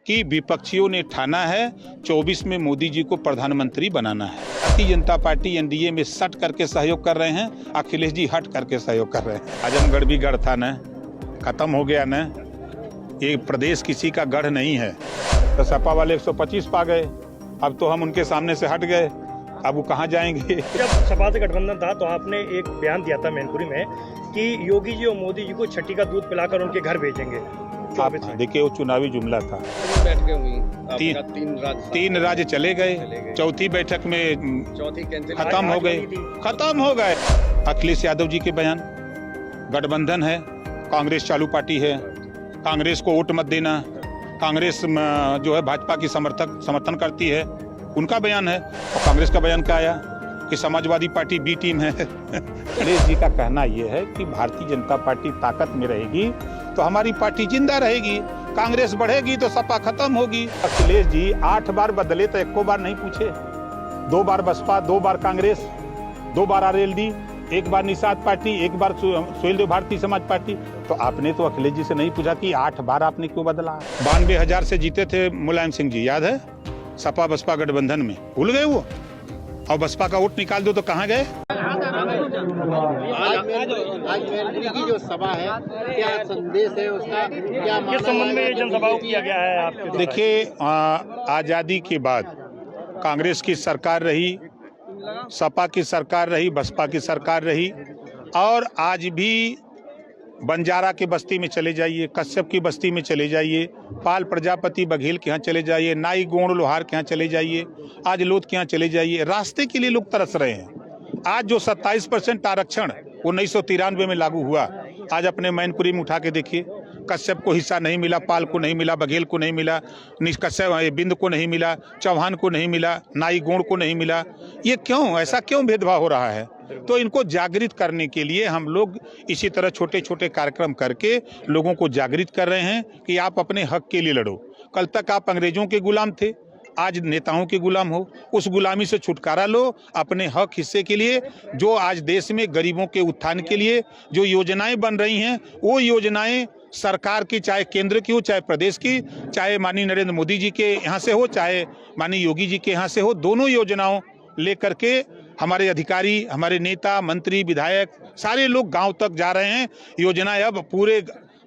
कि विपक्षियों ने ठाना है 24 में मोदी जी को प्रधानमंत्री बनाना है। भारतीय जनता पार्टी एनडीए में सट करके सहयोग कर रहे हैं, अखिलेश जी हट करके सहयोग कर रहे हैं। आजमगढ़ भी गढ़ था न, खत्म हो गया न। ये प्रदेश किसी का गढ़ नहीं है। तो सपा वाले 125 पा गए, अब तो हम उनके सामने से हट गए, अब वो कहाँ जाएंगे। जब सपा से गठबंधन था तो आपने एक बयान दिया था मैनपुरी में कि योगी जी और मोदी जी को छठी का दूध पिलाकर उनके घर भेजेंगे। आप देखिए वो चुनावी जुमला था। बैठ गए हुई तीन राज्य चले गए, चौथी बैठक में चौथी कैंसिल खत्म हो गए। अखिलेश यादव जी के बयान, गठबंधन है, कांग्रेस चालू पार्टी है, कांग्रेस को वोट मत देना, कांग्रेस जो है भाजपा की समर्थन करती है, उनका बयान है। और कांग्रेस का बयान क्या आया कि समाजवादी पार्टी बी टीम है। अखिलेश जी का कहना यह है कि भारतीय जनता पार्टी ताकत में रहेगी तो हमारी पार्टी जिंदा रहेगी, कांग्रेस बढ़ेगी तो सपा खत्म होगी। अखिलेश जी 8 बार बदले तो एको बार नहीं पूछे। 2 बार बसपा, 2 बार कांग्रेस, 2 बार आरएलडी, 1 बार निषाद पार्टी, 1 बार सुहेलदेव भारतीय समाज पार्टी। तो आपने तो अखिलेश जी से नहीं पूछा कि 8 बार आपने क्यों बदला। 92,000 से जीते थे मुलायम सिंह जी, याद है, सपा बसपा गठबंधन में, भूल गए वो। और बसपा का वोट निकाल दो तो कहाँ गए। आज मैनपुरी की जो सभा है, क्या संदेश है उसका, क्या किस संबंध में जनसभा किया गया है आपके? देखिए, आजादी के बाद कांग्रेस की सरकार रही, सपा की सरकार रही, बसपा की सरकार रही, और आज भी बंजारा के बस्ती में चले जाइए, कश्यप की बस्ती में चले जाइए, पाल प्रजापति बघेल के यहाँ चले जाइए, नाई गोंड लोहार के यहाँ चले जाइए, आज लोध के यहाँ चले जाइए, रास्ते के लिए लोग तरस रहे हैं। आज जो 27% आरक्षण 1993 में लागू हुआ, आज अपने मैनपुरी में उठा के देखिए, कश्यप को हिस्सा नहीं मिला, पाल को नहीं मिला, बघेल को नहीं मिला, कश्यप बिंद को नहीं मिला, चौहान को नहीं मिला, नाई गोंड को नहीं मिला। ये क्यों, ऐसा क्यों भेदभाव हो रहा है? तो इनको जागृत करने के लिए हम लोग इसी तरह छोटे छोटे कार्यक्रम करके लोगों को जागृत कर रहे हैं कि आप अपने हक के लिए लड़ो। कल तक आप अंग्रेजों के गुलाम थे, आज नेताओं के गुलाम हो, उस गुलामी से छुटकारा लो अपने हक हिस्से के लिए। जो आज देश में गरीबों के उत्थान के लिए जो योजनाएं बन रही हैं, वो योजनाएं सरकार की, चाहे केंद्र की हो, चाहे प्रदेश की, चाहे माननीय नरेंद्र मोदी जी के यहाँ से हो, चाहे माननीय योगी जी के यहाँ से हो, दोनों योजनाओं लेकर के हमारे अधिकारी, हमारे नेता, मंत्री, विधायक सारे लोग गांव तक जा रहे हैं। योजनाएं अब पूरे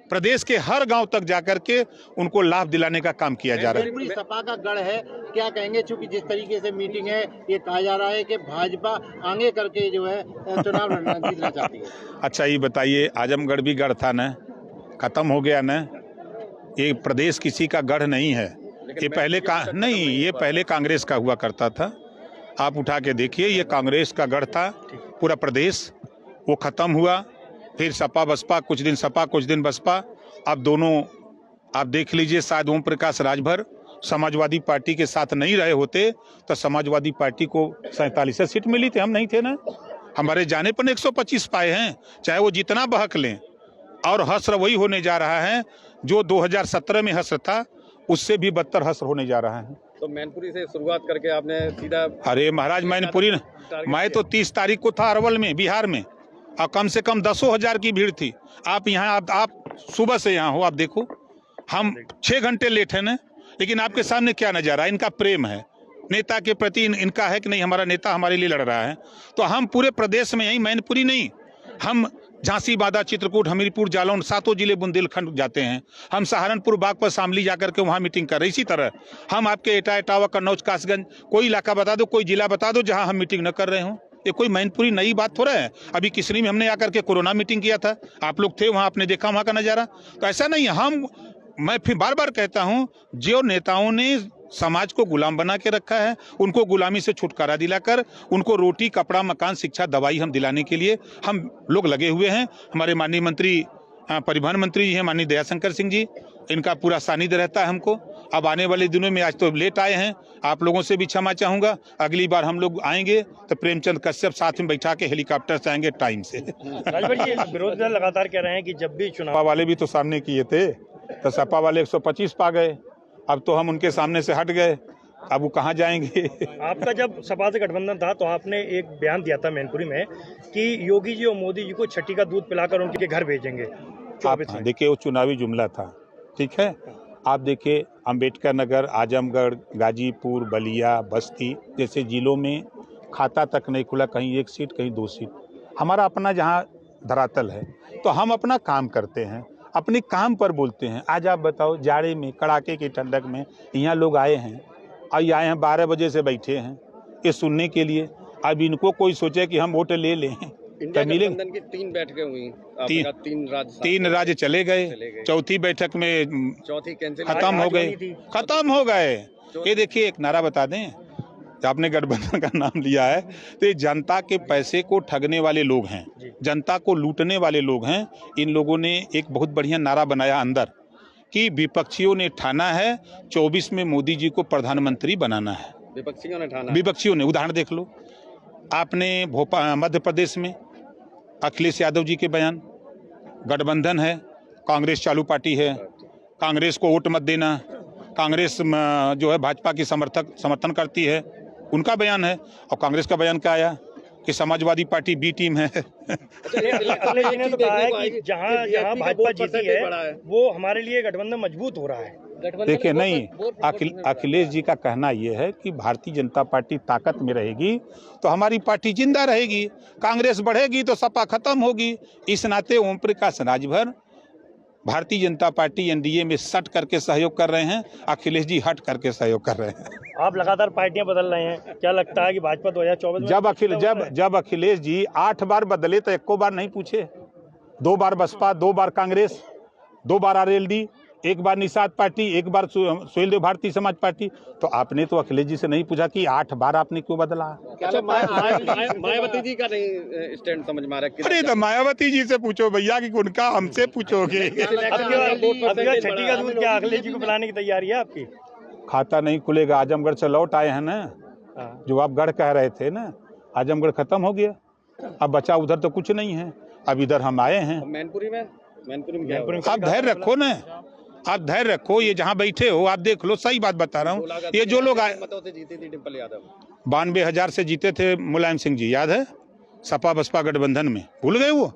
प्रदेश के हर गांव तक जाकर के उनको लाभ दिलाने का काम किया जा रहा है। सपा का गढ़ है, क्या कहेंगे? चूंकि जिस तरीके से मीटिंग है, ये कहा जा रहा है कि भाजपा आगे करके जो है चुनाव लड़ना जीतना चाहती है। अच्छा ये बताइए, आजमगढ़ भी गढ़ था न, खत्म हो गया न। ये प्रदेश किसी का गढ़ नहीं है, ये पहले कांग्रेस का हुआ करता था। आप उठा के देखिए, ये कांग्रेस का गढ़ था पूरा प्रदेश, वो खत्म हुआ, फिर सपा बसपा, कुछ दिन सपा कुछ दिन बसपा। अब दोनों आप देख लीजिए, शायद ओम प्रकाश राजभर समाजवादी पार्टी के साथ नहीं रहे होते तो समाजवादी पार्टी को 47 सीट मिली थी, हम नहीं थे ना। हमारे जाने पर 125 पाए हैं, चाहे वो जितना बहक लें। और हश्र वही होने जा रहा है जो 2017 में हश्र था, उससे भी बदतर हश्र होने जा रहा है। तो मैनपुरी से शुरुआत करके आपने सीधा, अरे महाराज, मैनपुरी मैं तो 30 तारीख को था अरवल में, बिहार में, और कम से कम 10,000 की भीड़ थी। आप यहाँ आप सुबह से यहाँ हो, आप देखो, हम 6 घंटे लेट है ना, लेकिन आपके सामने क्या नजारा, इनका प्रेम है नेता के प्रति, इनका है कि नहीं हमारा नेता हमारे लिए लड़ रहा है। तो हम पूरे प्रदेश में, यही मैनपुरी नहीं, हम झांसी, बांदा, चित्रकूट, हमीरपुर, जालौन, 7 जिले बुंदेलखंड जाते हैं। हम सहारनपुर, बागपत, शामली जाकर के वहाँ मीटिंग कर रहे। इसी तरह हम आपके एटा, इटावा, कन्नौज, कासगंज, कोई इलाका बता दो, कोई जिला बता दो जहाँ हम मीटिंग न कर रहे हों। ये कोई मैनपुरी नई बात थोड़ा है। अभी किसनी में हमने आकर के कोरोना मीटिंग किया था, आप लोग थे वहाँ, आपने देखा वहाँ का नज़ारा। तो ऐसा नहीं है, मैं फिर बार बार कहता हूँ, जो नेताओं ने समाज को गुलाम बना के रखा है, उनको गुलामी से छुटकारा दिलाकर उनको रोटी, कपड़ा, मकान, शिक्षा, दवाई हम दिलाने के लिए हम लोग लगे हुए हैं। हमारे माननीय मंत्री, परिवहन मंत्री जी हैं माननीय दयाशंकर सिंह जी, इनका पूरा सानिध्य रहता है हमको। अब आने वाले दिनों में, आज तो लेट आए हैं, आप लोगों से भी क्षमा चाहूँगा, अगली बार हम लोग आएंगे तो प्रेमचंद कश्यप साथ में बैठा के हेलीकॉप्टर से आएंगे टाइम से। विरोधी दल लगातार कह रहे हैं कि जब भी चुनाव वाले भी तो सामने किए थे, तो सपा वाले 125 पा गए, अब तो हम उनके सामने से हट गए, अब वो कहाँ जाएंगे। आपका जब सपा से गठबंधन था तो आपने एक बयान दिया था मैनपुरी में कि योगी जी और मोदी जी को छठी का दूध पिलाकर उनके घर भेजेंगे। आप देखिए वो चुनावी जुमला था, ठीक है। आप देखिए अंबेडकर नगर, आजमगढ़, गाजीपुर, बलिया, बस्ती जैसे जिलों में खाता तक नहीं खुला, कहीं 1 सीट कहीं 2 सीट। हमारा अपना जहाँ धरातल है तो हम अपना काम करते हैं, अपने काम पर बोलते हैं। आज आप बताओ, जाड़े में, कड़ाके की ठंडक में यहाँ लोग आए हैं, और आए हैं 12 बजे से बैठे हैं ये सुनने के लिए। अब इनको कोई सोचे कि हम वोट ले लें इंडिया गठबंधन की 3 बैठकें हुई, आपने कहा 3 राज्य चले गए, चौथी बैठक में चौथी कैंसिल खत्म हो गए। ये देखिए, एक नारा बता दें, आपने गठबंधन का नाम लिया है तो ये जनता के पैसे को ठगने वाले लोग हैं, जनता को लूटने वाले लोग हैं। इन लोगों ने एक बहुत बढ़िया नारा बनाया अंदर कि विपक्षियों ने ठाना है 24 में मोदी जी को प्रधानमंत्री बनाना है। विपक्षियों ने उदाहरण देख लो, आपने भोपाल मध्य प्रदेश में अखिलेश यादव जी के बयान, गठबंधन है, कांग्रेस चालू पार्टी है, कांग्रेस को वोट मत देना, कांग्रेस जो है भाजपा की समर्थन करती है, उनका बयान है। और कांग्रेस का बयान क्या आया कि समाजवादी पार्टी बी टीम है। अखिलेश जी ने तो कहा है कि जहां भाजपा जीती है वो हमारे लिए गठबंधन मजबूत हो रहा है। देखिए, नहीं, अखिलेश जी का कहना यह है कि भारतीय जनता पार्टी ताकत में रहेगी तो हमारी पार्टी जिंदा रहेगी, कांग्रेस बढ़ेगी तो सपा खत्म होगी। इस नाते ओम प्रकाश राजभर भारतीय जनता पार्टी एनडीए में सट करके सहयोग कर रहे हैं, अखिलेश जी हट करके सहयोग कर रहे हैं। आप लगातार पार्टियां बदल रहे हैं, क्या लगता है कि भाजपा 2024 में जब अखिलेश जी 8 बार बदले तो 1 बार नहीं पूछे? 2 बार बसपा, 2 बार कांग्रेस, 2 बार आरएलडी, 1 बार निषाद पार्टी, 1 बार सुहेल देव भारतीय समाज पार्टी। तो आपने तो अखिलेश जी से नहीं पूछा कि 8 बार आपने क्यों बदला? मायावती जी का नहीं स्टैंड समझ में आ रहा है। अरे तो मायावती जी से पूछो भैया कि उनका हमसे पूछोगे। छठी का दूध क्या अखिलेश जी को पिलाने की तैयारी है आपकी? खाता नहीं खुलेगा। आजमगढ़ से लौट आए हैं ना, जो आप गढ़ कह रहे थे ना, आजमगढ़ खत्म हो गया, अब बचा उधर तो कुछ नहीं है। अब इधर हम आए हैं। मैनपुरी में आप धैर्य रखो ना, आप धैर्य रखो। ये जहाँ बैठे हो आप देख लो, सही बात बता रहा हूँ। ये जो लोग आए, मतों से जीती थी डिम्पल यादव, 92,000 से जीते थे मुलायम सिंह जी, याद है? सपा बसपा गठबंधन में, भूल गए वो?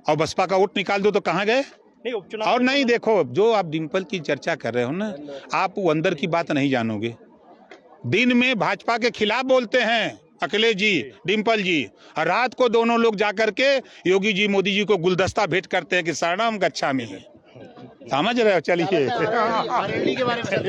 और बसपा का वोट निकाल दो तो कहाँ गए? नहीं, उपचुनाव और नहीं, देखो, जो आप डिम्पल की चर्चा कर रहे हो ना, आप वो अंदर की बात नहीं जानोगे। दिन में भाजपा के खिलाफ बोलते हैं अखिलेश जी, डिम्पल जी, और रात को दोनों लोग जाकर के योगी जी, मोदी जी को गुलदस्ता भेंट करते हैं कि शरणम गच्छामि। समझ रहे हो? चलिए।